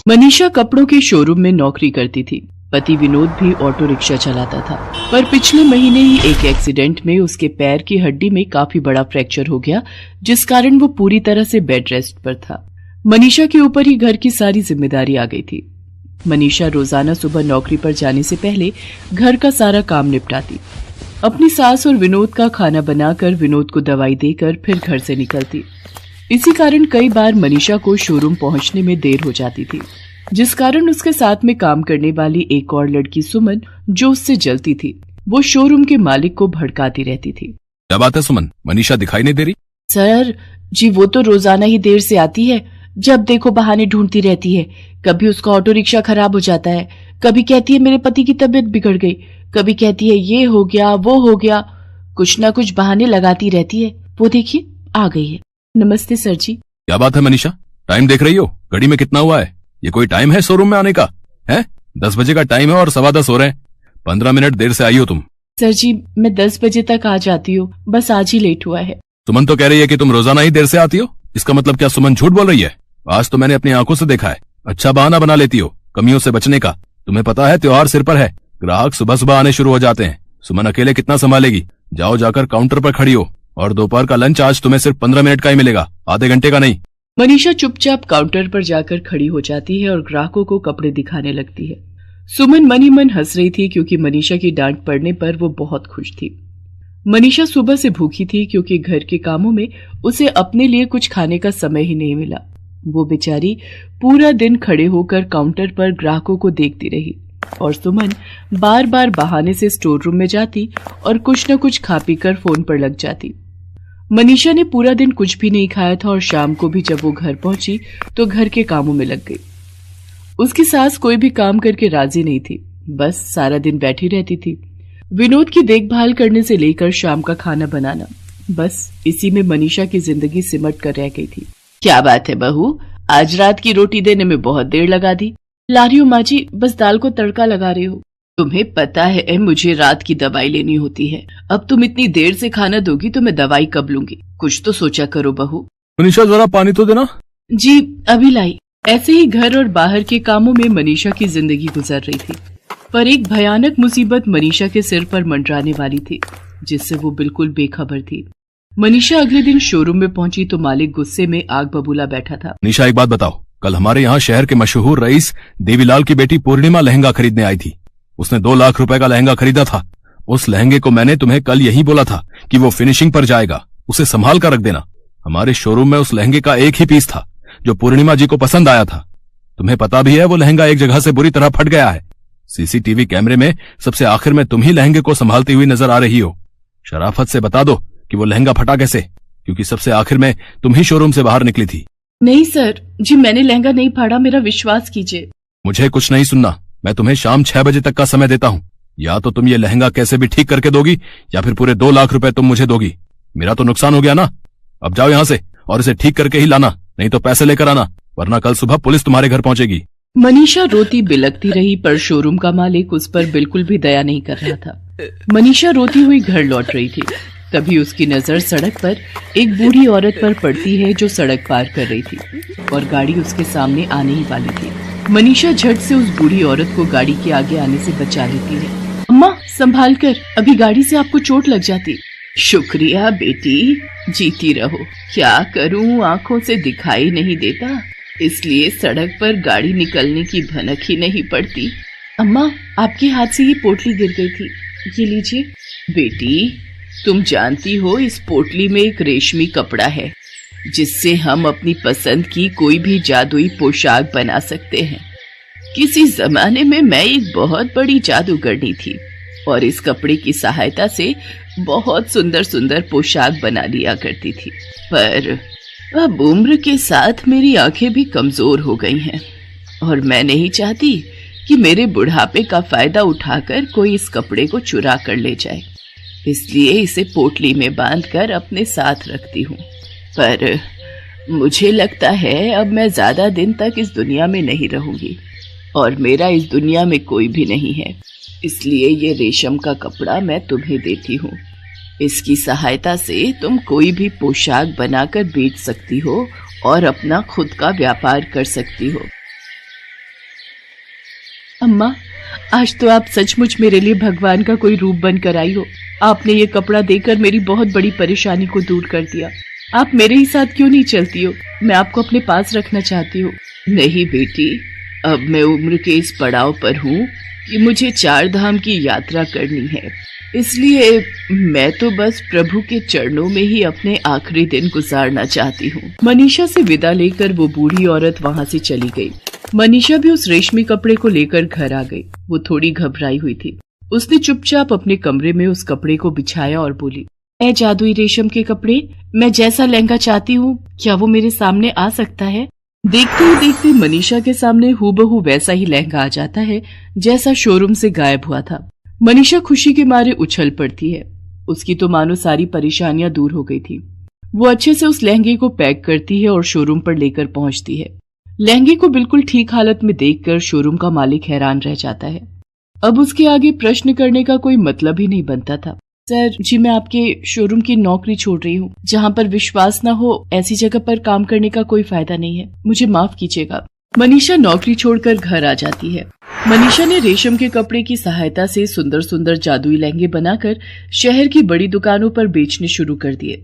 मनीषा कपड़ों के शोरूम में नौकरी करती थी। पति विनोद भी ऑटो रिक्शा चलाता था, पर पिछले महीने ही एक एक्सीडेंट में उसके पैर की हड्डी में काफी बड़ा फ्रैक्चर हो गया, जिस कारण वो पूरी तरह से बेड रेस्ट पर था। मनीषा के ऊपर ही घर की सारी जिम्मेदारी आ गई थी। मनीषा रोजाना सुबह नौकरी पर जाने से पहले घर का सारा काम निपटाती, अपनी सास और विनोद का खाना बनाकर विनोद को दवाई देकर फिर घर से निकलती। इसी कारण कई बार मनीषा को शोरूम पहुंचने में देर हो जाती थी, जिस कारण उसके साथ में काम करने वाली एक और लड़की सुमन, जो उससे जलती थी, वो शोरूम के मालिक को भड़काती रहती थी। क्या बात है सुमन, मनीषा दिखाई नहीं दे रही? सर जी, वो तो रोजाना ही देर से आती है, जब देखो बहाने ढूंढती रहती है। कभी उसका ऑटो रिक्शा खराब हो जाता है, कभी कहती है मेरे पति की तबीयत बिगड़ गई, कभी कहती है ये हो गया वो हो गया, कुछ ना कुछ बहाने लगाती रहती है। वो देखिए आ गई है। नमस्ते सर जी। क्या बात है मनीषा, टाइम देख रही हो? घड़ी में कितना हुआ है? ये कोई टाइम है शोरूम में आने का? है 10 बजे का टाइम है और 10:15 हो रहे हैं। 15 मिनट देर से आई हो तुम। सर जी मैं 10 बजे तक आ जाती हूँ, बस आज ही लेट हुआ है। सुमन तो कह रही है कि तुम रोजाना ही देर से आती हो। इसका मतलब क्या सुमन झूठ बोल रही है? आज तो मैंने अपनी आंखों से देखा है। अच्छा बहाना बना लेती हो कमियों से बचने का। तुम्हें पता है त्योहार सिर पर है, ग्राहक सुबह सुबह आने शुरू हो जाते हैं। सुमन अकेले कितना संभालेगी? जाओ जाकर काउंटर पर खड़ी हो, और दोपहर का लंच आज तुम्हें सिर्फ 15 मिनट का ही मिलेगा, आधे घंटे का नहीं। मनीषा चुपचाप काउंटर पर जाकर खड़ी हो जाती है और ग्राहकों को कपड़े दिखाने लगती है। सुमन मन ही मन हंस रही थी, क्योंकि मनीषा की डांट पड़ने पर वो बहुत खुश थी। मनीषा सुबह से भूखी थी, क्योंकि घर के कामों में उसे अपने लिए कुछ खाने का समय ही नहीं मिला। वो बेचारी पूरा दिन खड़े होकर काउंटर पर ग्राहकों को देखती रही, और सुमन बार बार बहाने से स्टोर रूम में जाती और कुछ न कुछ खा पी कर फोन पर लग जाती। मनीषा ने पूरा दिन कुछ भी नहीं खाया था, और शाम को भी जब वो घर पहुंची तो घर के कामों में लग गई। उसकी सास कोई भी काम करके राजी नहीं थी, बस सारा दिन बैठी रहती थी। विनोद की देखभाल करने से लेकर शाम का खाना बनाना, बस इसी में मनीषा की जिंदगी सिमट कर रह गई थी। क्या बात है बहू, आज रात की रोटी देने में बहुत देर लगा दी। ला रही हूँ माँ जी, बस दाल को तड़का लगा रही हूँ। तुम्हें पता है मुझे रात की दवाई लेनी होती है। अब तुम इतनी देर से खाना दोगी तो मैं दवाई कब लूंगी? कुछ तो सोचा करो बहू। मनीषा जरा पानी तो देना। जी अभी लाई। ऐसे ही घर और बाहर के कामों में मनीषा की जिंदगी गुजर रही थी, पर एक भयानक मुसीबत मनीषा के सिर पर मंडराने वाली थी, जिससे वो बिल्कुल बेखबर थी। मनीषा अगले दिन शोरूम में पहुंची तो मालिक गुस्से में आग बबूला बैठा था। मनीषा एक बात बताओ, कल हमारे यहाँ शहर के मशहूर रईस देवीलाल की बेटी पूर्णिमा लहंगा खरीदने आई थी। उसने 2 लाख रुपए का लहंगा खरीदा था। उस लहंगे को मैंने तुम्हें कल यही बोला था कि वो फिनिशिंग पर जाएगा, उसे संभाल कर रख देना। हमारे शोरूम में उस लहंगे का एक ही पीस था जो पूर्णिमा जी को पसंद आया था। तुम्हें पता भी है वो लहंगा एक जगह से बुरी तरह फट गया है। सीसीटीवी कैमरे में सबसे आखिर में तुम ही लहंगे को संभालती हुई नजर आ रही हो। शराफत से बता दो कि वो लहंगा फटा कैसे, क्योंकि सबसे आखिर में तुम ही शोरूम से बाहर निकली थी। नहीं सर जी, मैंने लहंगा नहीं फाड़ा, मेरा विश्वास कीजिए। मुझे कुछ नहीं सुनना। मैं तुम्हें शाम 6 बजे तक का समय देता हूँ। या तो तुम ये लहंगा कैसे भी ठीक करके दोगी, या फिर पूरे 2 लाख रुपए तुम मुझे दोगी। मेरा तो नुकसान हो गया ना। अब जाओ यहाँ से और इसे ठीक करके ही लाना, नहीं तो पैसे लेकर आना, वरना कल सुबह पुलिस तुम्हारे घर पहुंचेगी। मनीषा रोती बिलखती रही, पर शोरूम का मालिक उस पर बिल्कुल भी दया नहीं कर रहा था। मनीषा रोती हुई घर लौट रही थी, तभी उसकी नजर सड़क पर एक बूढ़ी औरत पर पड़ती है, जो सड़क पार कर रही थी और गाड़ी उसके सामने आने ही वाली थी। मनीषा झट से उस बूढ़ी औरत को गाड़ी के आगे आने से बचा लेती है। अम्मा संभाल कर, अभी गाड़ी से आपको चोट लग जाती। शुक्रिया बेटी, जीती रहो। क्या करूं, आंखों से दिखाई नहीं देता, इसलिए सड़क पर गाड़ी निकलने की भनक ही नहीं पड़ती। अम्मा आपके हाथ से ये पोटली गिर गई थी, ये लीजिए। बेटी तुम जानती हो इस पोटली में एक रेशमी कपड़ा है, जिससे हम अपनी पसंद की कोई भी जादुई पोशाक बना सकते हैं। किसी जमाने में मैं एक बहुत बड़ी जादूगरनी थी, और इस कपड़े की सहायता से बहुत सुंदर सुंदर पोशाक बना लिया करती थी। पर अब उम्र के साथ मेरी आंखें भी कमजोर हो गई हैं, और मैं नहीं चाहती कि मेरे बुढ़ापे का फायदा उठाकर कोई इस कपड़े को चुरा कर ले जाए। इसलिए इसे पोटली में बांधकर अपने साथ रखती हूँ। पर मुझे लगता है अब मैं ज्यादा दिन तक इस दुनिया में नहीं रहूंगी, और मेरा इस दुनिया में कोई भी नहीं है। इसलिए ये रेशम का कपड़ा मैं तुम्हें देती हूँ। इसकी सहायता से तुम कोई भी पोशाक बनाकर बेच सकती हो और अपना खुद का व्यापार कर सकती हो। अम्मा, आज तो आप सचमुच मेरे लिए भगवान का कोई रूप बनकर आई हो। आपने ये कपड़ा देकर मेरी बहुत बड़ी परेशानी को दूर कर दिया। आप मेरे ही साथ क्यों नहीं चलती हो? मैं आपको अपने पास रखना चाहती हूँ। नहीं बेटी, अब मैं उम्र के इस पड़ाव पर हूँ कि मुझे 4 धाम की यात्रा करनी है, इसलिए मैं तो बस प्रभु के चरणों में ही अपने आखिरी दिन गुजारना चाहती हूँ। मनीषा से विदा लेकर वो बूढ़ी औरत वहाँ से चली गई। मनीषा भी उस रेशमी कपड़े को लेकर घर आ गई। वो थोड़ी घबराई हुई थी। उसने चुपचाप अपने कमरे में उस कपड़े को बिछाया और बोली, ऐ जादुई रेशम के कपड़े, मैं जैसा लहंगा चाहती हूँ क्या वो मेरे सामने आ सकता है? देखते ही देखते मनीषा के सामने हूबहू वैसा ही लहंगा आ जाता है जैसा शोरूम से गायब हुआ था। मनीषा खुशी के मारे उछल पड़ती है। उसकी तो मानो सारी परेशानियां दूर हो गई थी। वो अच्छे से उस लहंगे को पैक करती है और शोरूम पर लेकर पहुंचती है। लहंगे को बिल्कुल ठीक हालत में देखकर शोरूम का मालिक हैरान रह जाता है। अब उसके आगे प्रश्न करने का कोई मतलब ही नहीं बनता था। सर जी, मैं आपके शोरूम की नौकरी छोड़ रही हूँ। जहाँ पर विश्वास न हो ऐसी जगह पर काम करने का कोई फायदा नहीं है, मुझे माफ कीजिएगा। मनीषा नौकरी छोड़कर घर आ जाती है। मनीषा ने रेशम के कपड़े की सहायता से सुंदर सुंदर जादुई लहंगे बनाकर शहर की बड़ी दुकानों पर बेचने शुरू कर दिए।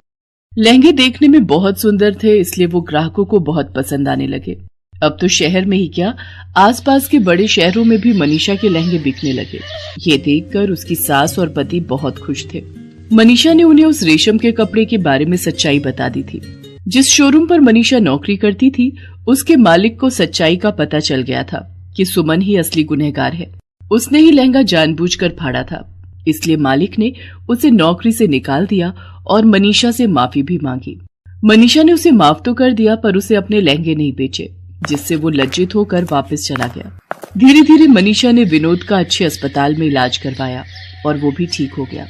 लहंगे देखने में बहुत सुंदर थे, इसलिए वो ग्राहकों को बहुत पसंद आने लगे। अब तो शहर में ही क्या, आसपास के बड़े शहरों में भी मनीषा के लहंगे बिकने लगे। ये देखकर उसकी सास और पति बहुत खुश थे। मनीषा ने उन्हें उस रेशम के कपड़े के बारे में सच्चाई बता दी थी। जिस शोरूम पर मनीषा नौकरी करती थी, उसके मालिक को सच्चाई का पता चल गया था कि सुमन ही असली गुनहगार है। उसने ही लहंगा जानबूझकर फाड़ा था, इसलिए मालिक ने उसे नौकरी से निकाल दिया और मनीषा से माफी भी मांगी। मनीषा ने उसे माफ तो कर दिया, पर उसे अपने लहंगे नहीं बेचे, जिससे वो लज्जित होकर वापस चला गया। धीरे धीरे मनीषा ने विनोद का अच्छे अस्पताल में इलाज करवाया और वो भी ठीक हो गया।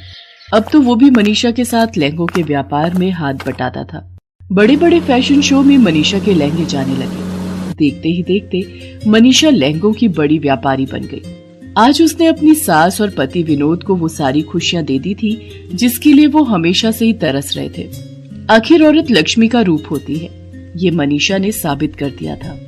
अब तो वो भी मनीषा के साथ लहंगों के व्यापार में हाथ बटाता था। बड़े बड़े फैशन शो में मनीषा के लहंगे जाने लगे। देखते ही देखते मनीषा लहंगों की बड़ी व्यापारी बन गई। आज उसने अपनी सास और पति विनोद को वो सारी खुशियां दे दी थी जिसके लिए वो हमेशा से ही तरस रहे थे। आखिर औरत लक्ष्मी का रूप होती है, ये मनीषा ने साबित कर दिया था।